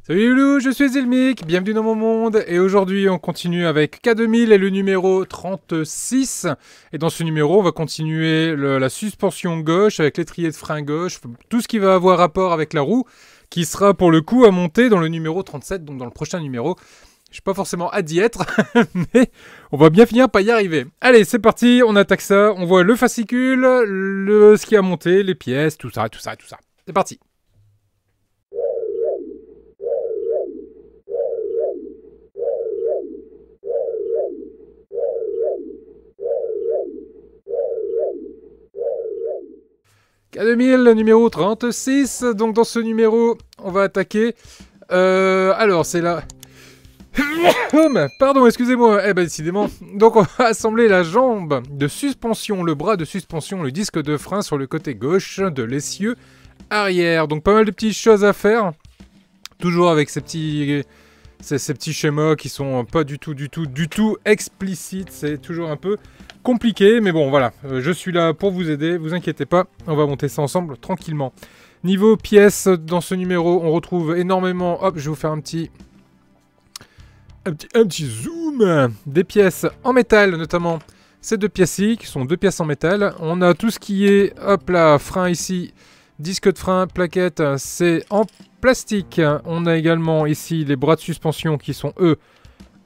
Salut Loulou, je suis Zilmic, bienvenue dans mon monde et aujourd'hui on continue avec K2000 et le numéro 36 et dans ce numéro on va continuer la suspension gauche avec l'étrier de frein gauche, tout ce qui va avoir rapport avec la roue qui sera pour le coup à monter dans le numéro 37, donc dans le prochain numéro. Je suis pas forcément hâte d'y être, mais on va bien finir par y arriver. Allez, c'est parti, on attaque ça, on voit le fascicule, ce qui a monté, les pièces, tout ça. C'est parti. K2000, numéro 36. Donc dans ce numéro, on va attaquer... alors, c'est là... Pardon, excusez-moi. Eh ben, décidément. Donc on va assembler la jambe de suspension, le bras de suspension, le disque de frein sur le côté gauche de l'essieu arrière. Donc pas mal de petites choses à faire. Toujours avec ces petits schémas qui sont pas du tout explicites. C'est toujours un peu compliqué, mais bon, voilà. Je suis là pour vous aider, vous inquiétez pas. On va monter ça ensemble tranquillement. Niveau pièces, dans ce numéro, on retrouve énormément... Hop, je vais vous faire un petit zoom. Des pièces en métal, notamment ces deux pièces-ci, qui sont deux pièces en métal. On a tout ce qui est, hop là, frein ici, disque de frein, plaquette, c'est en plastique. On a également ici les bras de suspension qui sont, eux,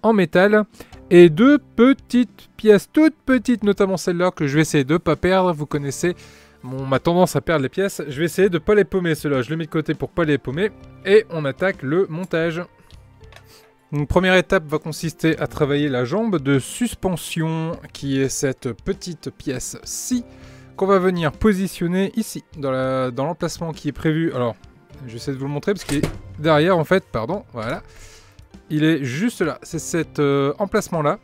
en métal. Et deux petites pièces, toutes petites, notamment celle-là, que je vais essayer de ne pas perdre. Vous connaissez ma tendance à perdre les pièces. Je vais essayer de ne pas les paumer, ceux-là. Je les mets de côté pour ne pas les paumer. Et on attaque le montage. Une première étape va consister à travailler la jambe de suspension, qui est cette petite pièce-ci, qu'on va venir positionner ici, dans l'emplacement qui est prévu. Alors, j'essaie de vous le montrer, parce qu'il est derrière, en fait, pardon, voilà. Il est juste là, c'est cet emplacement-là.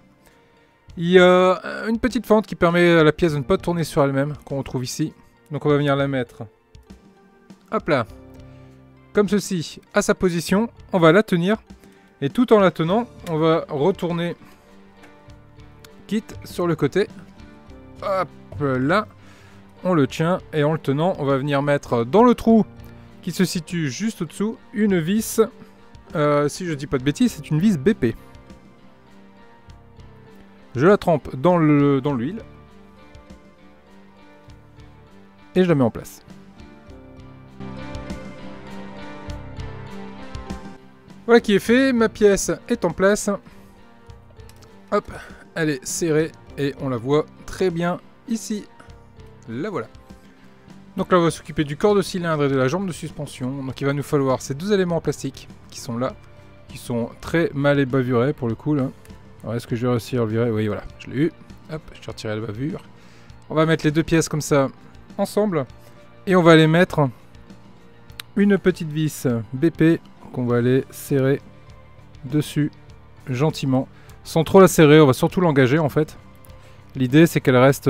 Il y a une petite fente qui permet à la pièce de ne pas tourner sur elle-même, qu'on retrouve ici. Donc on va venir la mettre, hop là, comme ceci, à sa position. On va la tenir. Et tout en la tenant, on va retourner kit sur le côté. Hop là, on le tient et en le tenant, on va venir mettre dans le trou qui se situe juste au-dessous une vis. Si je dis pas de bêtises, c'est une vis BP. Je la trempe dans l'huile et je la mets en place. Voilà qui est fait, ma pièce est en place. Hop, elle est serrée et on la voit très bien ici. La voilà. Donc là on va s'occuper du corps de cylindre et de la jambe de suspension. Donc il va nous falloir ces deux éléments en plastique qui sont là, qui sont très mal ébavurés pour le coup là. Alors est-ce que je vais réussir à le virer? Oui voilà, je l'ai eu. Hop, je vais retirer la bavure. On va mettre les deux pièces comme ça ensemble. Et on va aller mettre une petite vis BP qu'on va aller serrer dessus gentiment, sans trop la serrer. On va surtout l'engager en fait. L'idée c'est qu'elle reste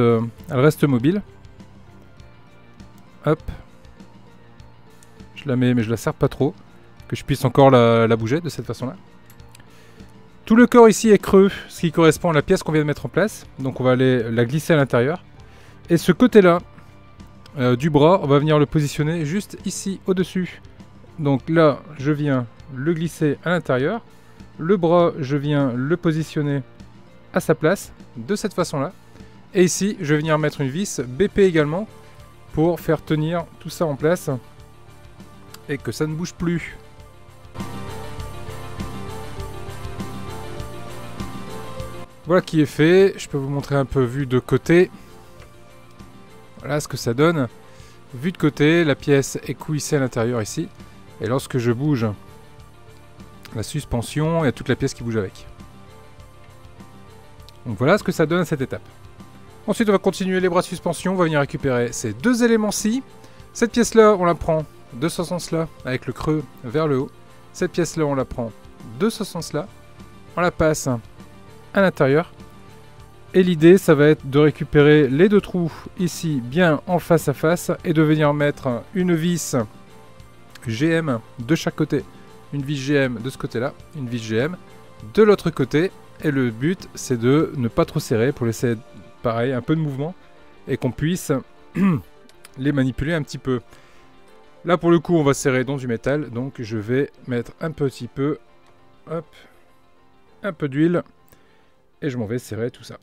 mobile. Hop, je la mets mais je la serre pas trop, que je puisse encore la bouger de cette façon là. Tout le corps ici est creux, ce qui correspond à la pièce qu'on vient de mettre en place. Donc on va aller la glisser à l'intérieur. Et ce côté là du bras, on va venir le positionner juste ici au dessus. Donc là, je viens le glisser à l'intérieur. Le bras, je viens le positionner à sa place, de cette façon-là. Et ici, je vais venir mettre une vis BP également, pour faire tenir tout ça en place. Et que ça ne bouge plus. Voilà qui est fait. Je peux vous montrer un peu vu de côté. Voilà ce que ça donne. Vu de côté, la pièce est coulissée à l'intérieur ici. Et lorsque je bouge la suspension, il y a toute la pièce qui bouge avec. Donc voilà ce que ça donne à cette étape. Ensuite, on va continuer les bras de suspension. On va venir récupérer ces deux éléments-ci. Cette pièce-là, on la prend de ce sens-là, avec le creux vers le haut. Cette pièce-là, on la prend de ce sens-là. On la passe à l'intérieur. Et l'idée, ça va être de récupérer les deux trous ici, bien en face à face, et de venir mettre une vis GM de chaque côté. Une vis GM de ce côté-là, une vis GM de l'autre côté. Et le but, c'est de ne pas trop serrer pour laisser, pareil, un peu de mouvement et qu'on puisse les manipuler un petit peu. Là pour le coup on va serrer dans du métal, donc je vais mettre un petit peu, hop, un peu d'huile et je m'en vais serrer tout ça.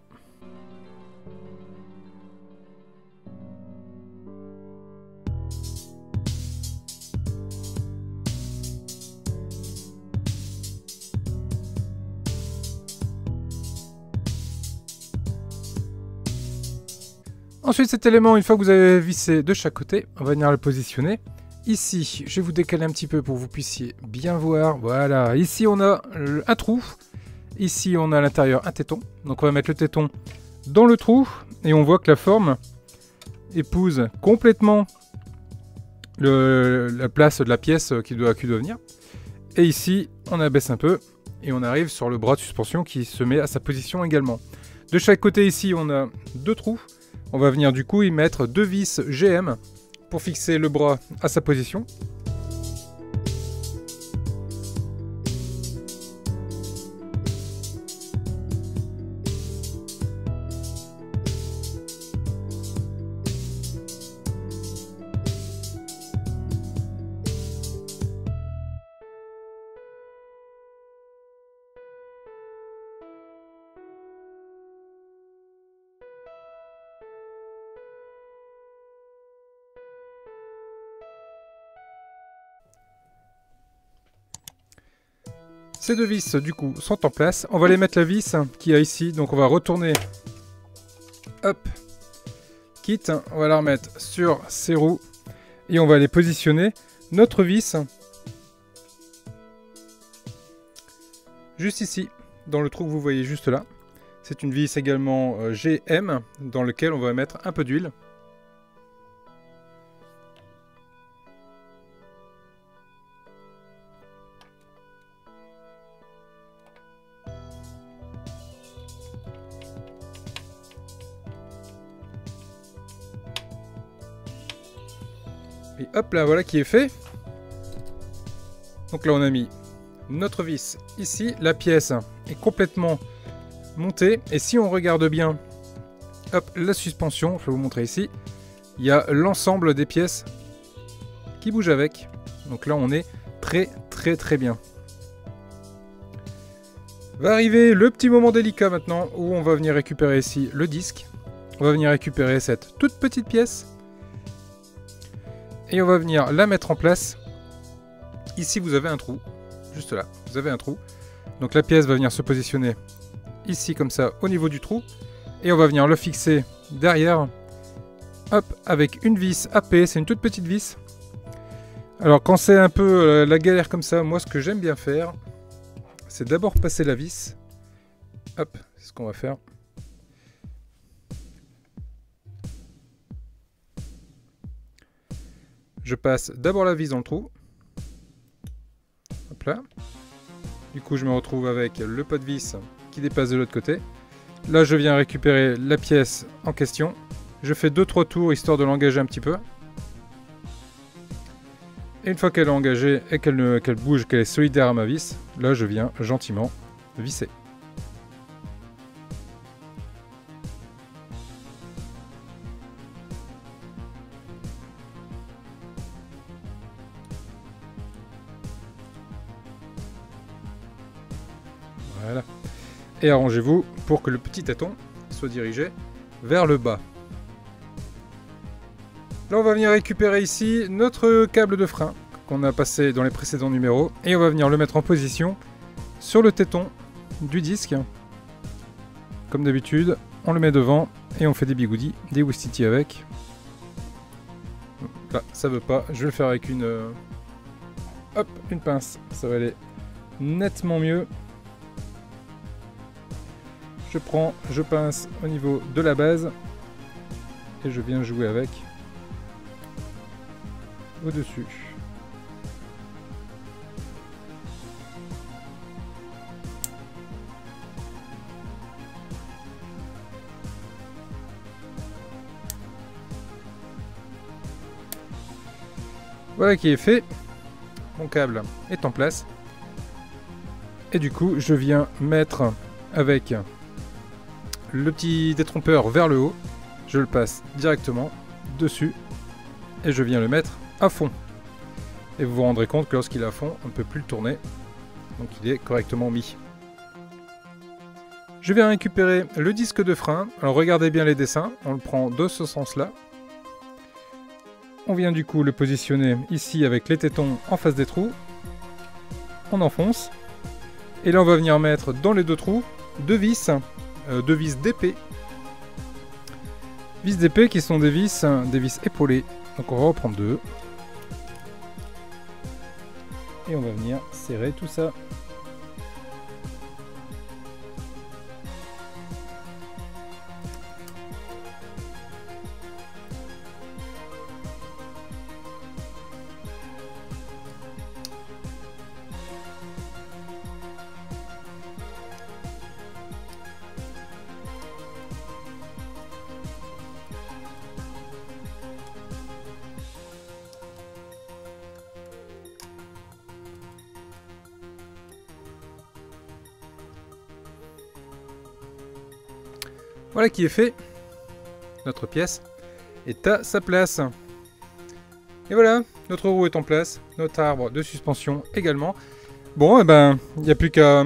Ensuite cet élément, une fois que vous avez vissé de chaque côté, on va venir le positionner. Ici, je vais vous décaler un petit peu pour que vous puissiez bien voir. Voilà, ici on a un trou. Ici on a à l'intérieur un téton. Donc on va mettre le téton dans le trou. Et on voit que la forme épouse complètement la place de la pièce qui doit venir. Et ici, on abaisse un peu. Et on arrive sur le bras de suspension qui se met à sa position également. De chaque côté ici, on a deux trous. On va venir du coup y mettre deux vis GM pour fixer le bras à sa position. Ces deux vis du coup sont en place. On va les mettre la vis qu'il y a ici. Donc on va retourner. Hop. Kit. On va la remettre sur ces roues. Et on va les positionner. Notre vis. Juste ici. Dans le trou que vous voyez juste là. C'est une vis également GM. Dans lequel on va mettre un peu d'huile. Et hop là, voilà qui est fait. Donc là on a mis notre vis ici. La pièce est complètement montée. Et si on regarde bien, hop, la suspension, je vais vous montrer ici. Il y a l'ensemble des pièces qui bougent avec. Donc là on est très bien. Va arriver le petit moment délicat maintenant où on va venir récupérer ici le disque. On va venir récupérer cette toute petite pièce. Et on va venir la mettre en place. Ici, vous avez un trou. Juste là, vous avez un trou. Donc la pièce va venir se positionner ici, comme ça, au niveau du trou. Et on va venir le fixer derrière. Hop, avec une vis AP. C'est une toute petite vis. Alors, quand c'est un peu la galère comme ça, moi, ce que j'aime bien faire, c'est d'abord passer la vis. Hop, c'est ce qu'on va faire. Je passe d'abord la vis dans le trou. Hop là. Du coup, je me retrouve avec le pot de vis qui dépasse de l'autre côté. Là, je viens récupérer la pièce en question. Je fais 2-3 tours histoire de l'engager un petit peu. Et une fois qu'elle est engagée et qu'elle bouge, qu'elle est solidaire à ma vis, là, je viens gentiment visser. Voilà. Et arrangez-vous pour que le petit téton soit dirigé vers le bas. Là, on va venir récupérer ici notre câble de frein qu'on a passé dans les précédents numéros. Et on va venir le mettre en position sur le téton du disque. Comme d'habitude, on le met devant et on fait des bigoudis, des Wistiti avec. Là, ça veut pas. Je vais le faire avec une pince. Ça va aller nettement mieux. Je prends, je pince au niveau de la base et je viens jouer avec au-dessus. Voilà qui est fait. Mon câble est en place. Et du coup, je viens mettre avec le petit détrompeur vers le haut, je le passe directement dessus et je viens le mettre à fond. Et vous vous rendrez compte que lorsqu'il est à fond, on ne peut plus le tourner. Donc il est correctement mis. Je vais récupérer le disque de frein. Alors regardez bien les dessins, on le prend de ce sens-là. On vient du coup le positionner ici avec les tétons en face des trous. On enfonce. Et là on va venir mettre dans les deux trous deux vis d'épée. Vis d'épée qui sont des vis épaulées. Donc on va en prendre deux. Et on va venir serrer tout ça. Voilà qui est fait. Notre pièce est à sa place. Et voilà, notre roue est en place. Notre arbre de suspension également. Bon, et ben, il n'y a plus qu'à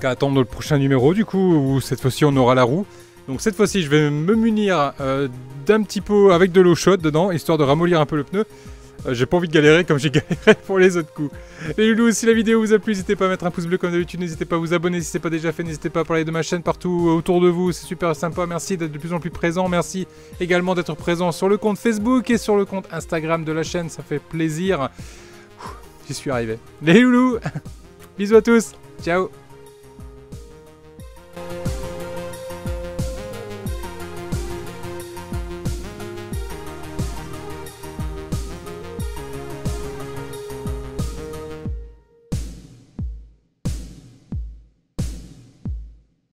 attendre le prochain numéro, du coup, où cette fois-ci on aura la roue. Donc cette fois-ci, je vais me munir d'un petit pot avec de l'eau chaude dedans, histoire de ramollir un peu le pneu. J'ai pas envie de galérer comme j'ai galéré pour les autres coups. Les loulous, si la vidéo vous a plu, n'hésitez pas à mettre un pouce bleu comme d'habitude, n'hésitez pas à vous abonner si ce n'est pas déjà fait, n'hésitez pas à parler de ma chaîne partout autour de vous, c'est super sympa, merci d'être de plus en plus présent, merci également d'être présent sur le compte Facebook et sur le compte Instagram de la chaîne, ça fait plaisir. J'y suis arrivé. Les loulous, bisous à tous, ciao.